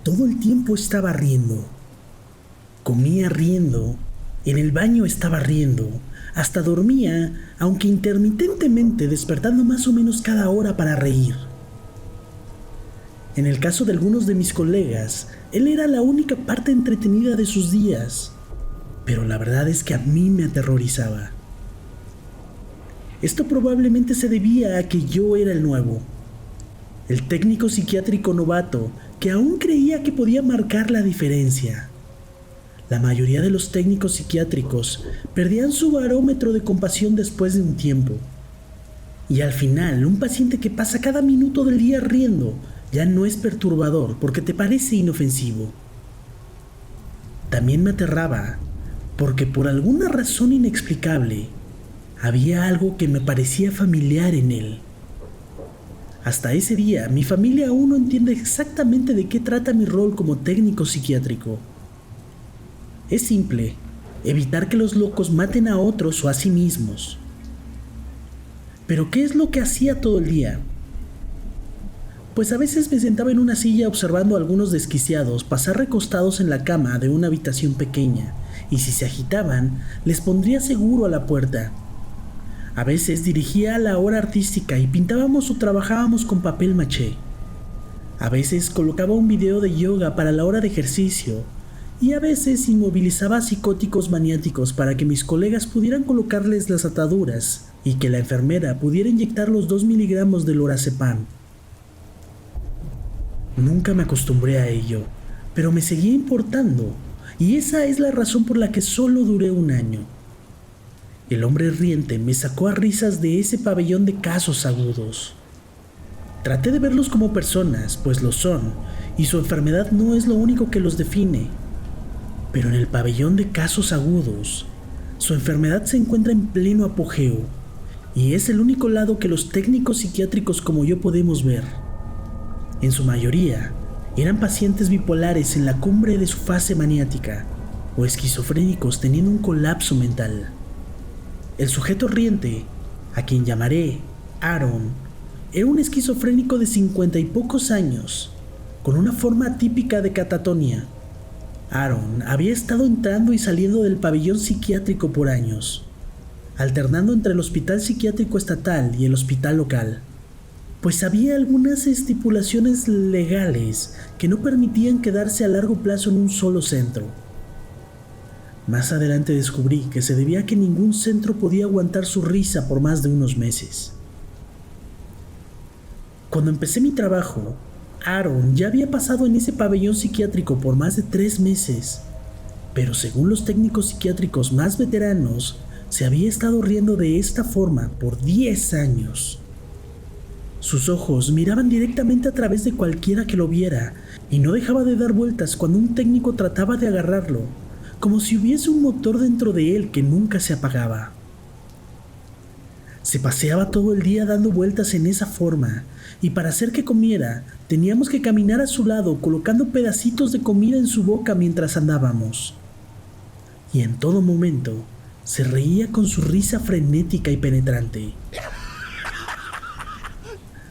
Todo el tiempo estaba riendo. Comía riendo, en el baño estaba riendo, hasta dormía, aunque intermitentemente despertando más o menos cada hora para reír. En el caso de algunos de mis colegas, él era la única parte entretenida de sus días, pero la verdad es que a mí me aterrorizaba. Esto probablemente se debía a que yo era el nuevo, el técnico psiquiátrico novato que aún creía que podía marcar la diferencia. La mayoría de los técnicos psiquiátricos perdían su barómetro de compasión después de un tiempo. Y al final, un paciente que pasa cada minuto del día riendo ya no es perturbador porque te parece inofensivo. También me aterraba porque por alguna razón inexplicable había algo que me parecía familiar en él. Hasta ese día, mi familia aún no entiende exactamente de qué trata mi rol como técnico psiquiátrico. Es simple, evitar que los locos maten a otros o a sí mismos. ¿Pero qué es lo que hacía todo el día? Pues a veces me sentaba en una silla observando a algunos desquiciados pasar recostados en la cama de una habitación pequeña, y si se agitaban, les pondría seguro a la puerta. A veces dirigía a la hora artística y pintábamos o trabajábamos con papel maché. A veces colocaba un video de yoga para la hora de ejercicio, y a veces inmovilizaba a psicóticos maniáticos para que mis colegas pudieran colocarles las ataduras y que la enfermera pudiera inyectar los 2 miligramos de lorazepam. Nunca me acostumbré a ello, pero me seguía importando, y esa es la razón por la que solo duré 1 año. El hombre riente me sacó a risas de ese pabellón de casos agudos. Traté de verlos como personas, pues lo son, y su enfermedad no es lo único que los define. Pero en el pabellón de casos agudos, su enfermedad se encuentra en pleno apogeo, y es el único lado que los técnicos psiquiátricos como yo podemos ver. En su mayoría, eran pacientes bipolares en la cumbre de su fase maniática, o esquizofrénicos teniendo un colapso mental. El sujeto riente, a quien llamaré Aaron, era un esquizofrénico de 50 y pocos años, con una forma típica de catatonia. Aaron había estado entrando y saliendo del pabellón psiquiátrico por años, alternando entre el hospital psiquiátrico estatal y el hospital local, pues había algunas estipulaciones legales que no permitían quedarse a largo plazo en un solo centro. Más adelante descubrí que se debía a que ningún centro podía aguantar su risa por más de unos meses. Cuando empecé mi trabajo, Aaron ya había pasado en ese pabellón psiquiátrico por más de 3 meses, pero según los técnicos psiquiátricos más veteranos, se había estado riendo de esta forma por 10 años. Sus ojos miraban directamente a través de cualquiera que lo viera y no dejaba de dar vueltas cuando un técnico trataba de agarrarlo, como si hubiese un motor dentro de él que nunca se apagaba. Se paseaba todo el día dando vueltas en esa forma, y para hacer que comiera, teníamos que caminar a su lado colocando pedacitos de comida en su boca mientras andábamos. Y en todo momento, se reía con su risa frenética y penetrante.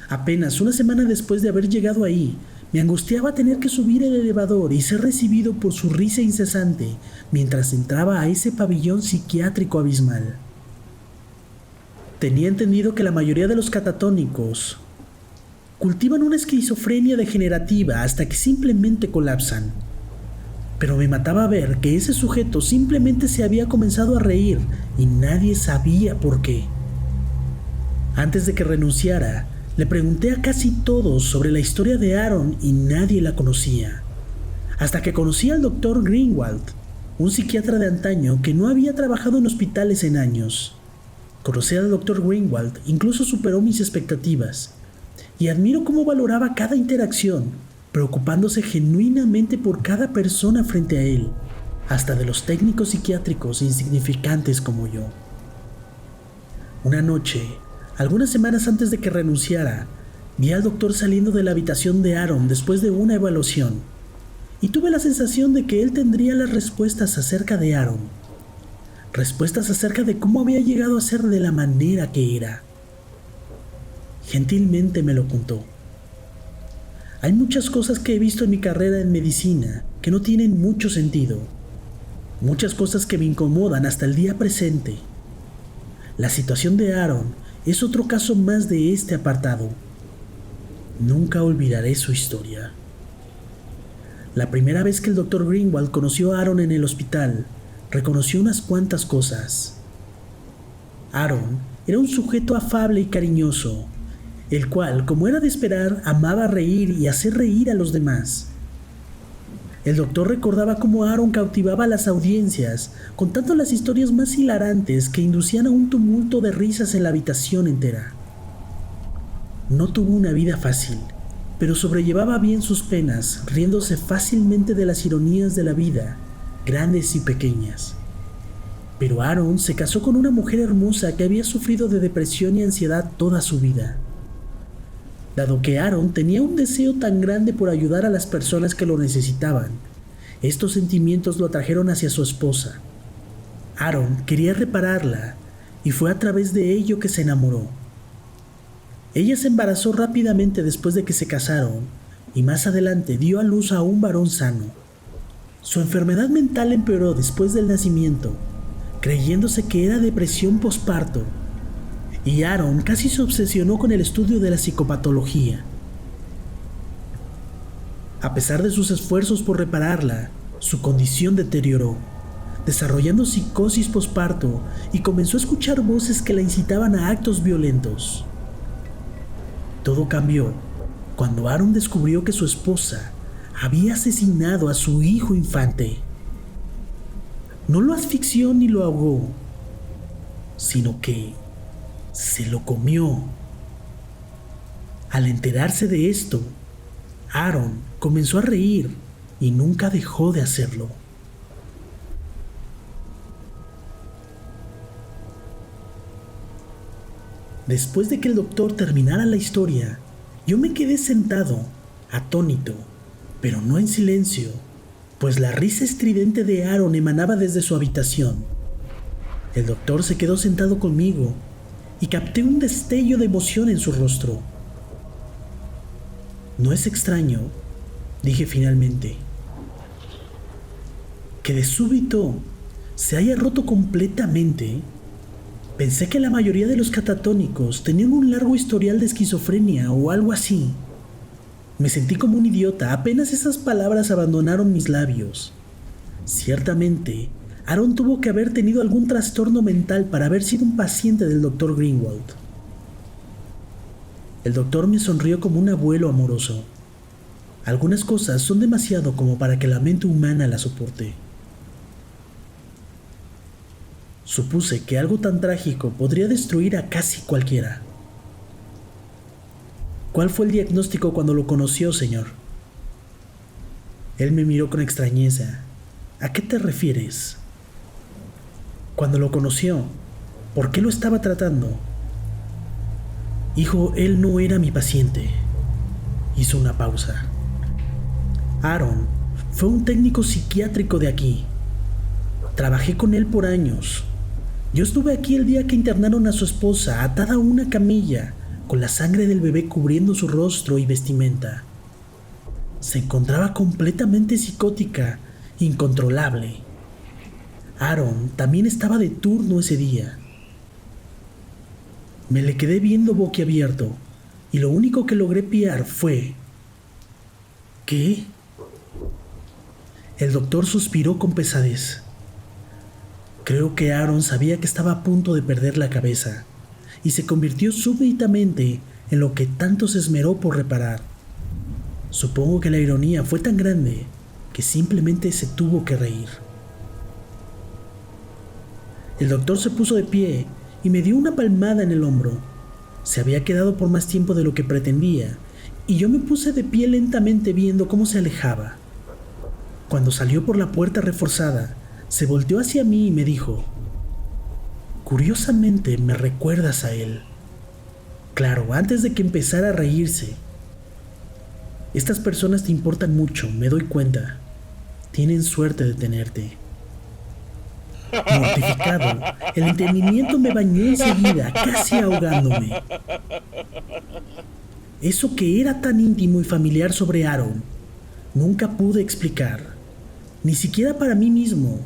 Apenas 1 semana después de haber llegado ahí, me angustiaba tener que subir el elevador y ser recibido por su risa incesante mientras entraba a ese pabellón psiquiátrico abismal. Tenía entendido que la mayoría de los catatónicos cultivan una esquizofrenia degenerativa hasta que simplemente colapsan. Pero me mataba ver que ese sujeto simplemente se había comenzado a reír y nadie sabía por qué. Antes de que renunciara, le pregunté a casi todos sobre la historia de Aaron y nadie la conocía. Hasta que conocí al Dr. Greenwald, un psiquiatra de antaño que no había trabajado en hospitales en años. Conocer al Dr. Greenwald incluso superó mis expectativas, y admiro cómo valoraba cada interacción, preocupándose genuinamente por cada persona frente a él, hasta de los técnicos psiquiátricos insignificantes como yo. Una noche, algunas semanas antes de que renunciara, vi al doctor saliendo de la habitación de Aaron después de una evaluación, y tuve la sensación de que él tendría las respuestas acerca de Aaron. respuestas acerca de cómo había llegado a ser de la manera que era. Gentilmente me lo contó. Hay muchas cosas que he visto en mi carrera en medicina que no tienen mucho sentido. Muchas cosas que me incomodan hasta el día presente. La situación de Aaron es otro caso más de este apartado. Nunca olvidaré su historia. La primera vez que el Dr. Greenwald conoció a Aaron en el hospital, reconoció unas cuantas cosas. Aaron era un sujeto afable y cariñoso, el cual, como era de esperar, amaba reír y hacer reír a los demás. El doctor recordaba cómo Aaron cautivaba a las audiencias, contando las historias más hilarantes que inducían a un tumulto de risas en la habitación entera. No tuvo una vida fácil, pero sobrellevaba bien sus penas, riéndose fácilmente de las ironías de la vida, grandes y pequeñas. Pero Aaron se casó con una mujer hermosa que había sufrido de depresión y ansiedad toda su vida. Dado que Aaron tenía un deseo tan grande por ayudar a las personas que lo necesitaban, estos sentimientos lo atrajeron hacia su esposa. Aaron quería repararla y fue a través de ello que se enamoró. Ella se embarazó rápidamente después de que se casaron y más adelante dio a luz a un varón sano. Su enfermedad mental empeoró después del nacimiento, creyéndose que era depresión posparto, y Aaron casi se obsesionó con el estudio de la psicopatología. A pesar de sus esfuerzos por repararla, su condición deterioró, desarrollando psicosis posparto y comenzó a escuchar voces que la incitaban a actos violentos. Todo cambió cuando Aaron descubrió que su esposa había asesinado a su hijo infante. No lo asfixió ni lo ahogó, sino que se lo comió. Al enterarse de esto, Aaron comenzó a reír y nunca dejó de hacerlo. Después de que el doctor terminara la historia, yo me quedé sentado, atónito, pero no en silencio, pues la risa estridente de Aaron emanaba desde su habitación. El doctor se quedó sentado conmigo y capté un destello de emoción en su rostro. No es extraño, dije finalmente, que de súbito se haya roto completamente. Pensé que la mayoría de los catatónicos tenían un largo historial de esquizofrenia o algo así. Me sentí como un idiota apenas esas palabras abandonaron mis labios. Ciertamente, Aaron tuvo que haber tenido algún trastorno mental para haber sido un paciente del Dr. Greenwald. El doctor me sonrió como un abuelo amoroso. Algunas cosas son demasiado como para que la mente humana las soporte. Supuse que algo tan trágico podría destruir a casi cualquiera. ¿Cuál fue el diagnóstico cuando lo conoció, señor? Él me miró con extrañeza. ¿A qué te refieres? Cuando lo conoció, ¿por qué lo estaba tratando? Hijo, él no era mi paciente. Hizo una pausa. Aaron fue un técnico psiquiátrico de aquí. Trabajé con él por años. Yo estuve aquí el día que internaron a su esposa atada a una camilla, con la sangre del bebé cubriendo su rostro y vestimenta. Se encontraba completamente psicótica, incontrolable. Aaron también estaba de turno ese día. Me le quedé viendo boquiabierto y lo único que logré pillar fue... ¿Qué? El doctor suspiró con pesadez. Creo que Aaron sabía que estaba a punto de perder la cabeza y se convirtió súbitamente en lo que tanto se esmeró por reparar. Supongo que la ironía fue tan grande que simplemente se tuvo que reír. El doctor se puso de pie y me dio una palmada en el hombro. Se había quedado por más tiempo de lo que pretendía y yo me puse de pie lentamente viendo cómo se alejaba. Cuando salió por la puerta reforzada, se volteó hacia mí y me dijo: curiosamente me recuerdas a él. Claro, antes de que empezara a reírse. Estas personas te importan mucho, me doy cuenta. Tienen suerte de tenerte. Mortificado, el entendimiento me bañó enseguida, casi ahogándome. Eso que era tan íntimo y familiar sobre Aaron, nunca pude explicar, ni siquiera para mí mismo.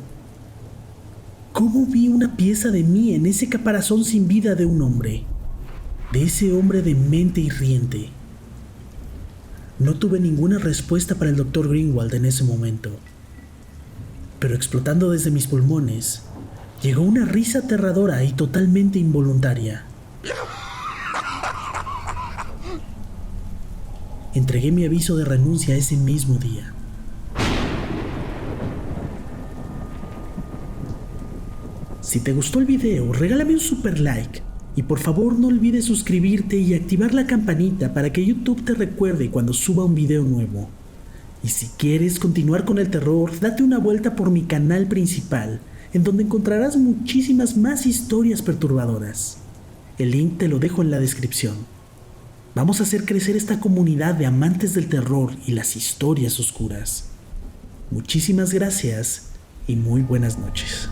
¿Cómo vi una pieza de mí en ese caparazón sin vida de un hombre? De ese hombre de mente y riente. No tuve ninguna respuesta para el Dr. Greenwald en ese momento. Pero explotando desde mis pulmones, llegó una risa aterradora y totalmente involuntaria. Entregué mi aviso de renuncia ese mismo día. Si te gustó el video, regálame un super like y por favor no olvides suscribirte y activar la campanita para que YouTube te recuerde cuando suba un video nuevo. Y si quieres continuar con el terror, date una vuelta por mi canal principal, en donde encontrarás muchísimas más historias perturbadoras. El link te lo dejo en la descripción. Vamos a hacer crecer esta comunidad de amantes del terror y las historias oscuras. Muchísimas gracias y muy buenas noches.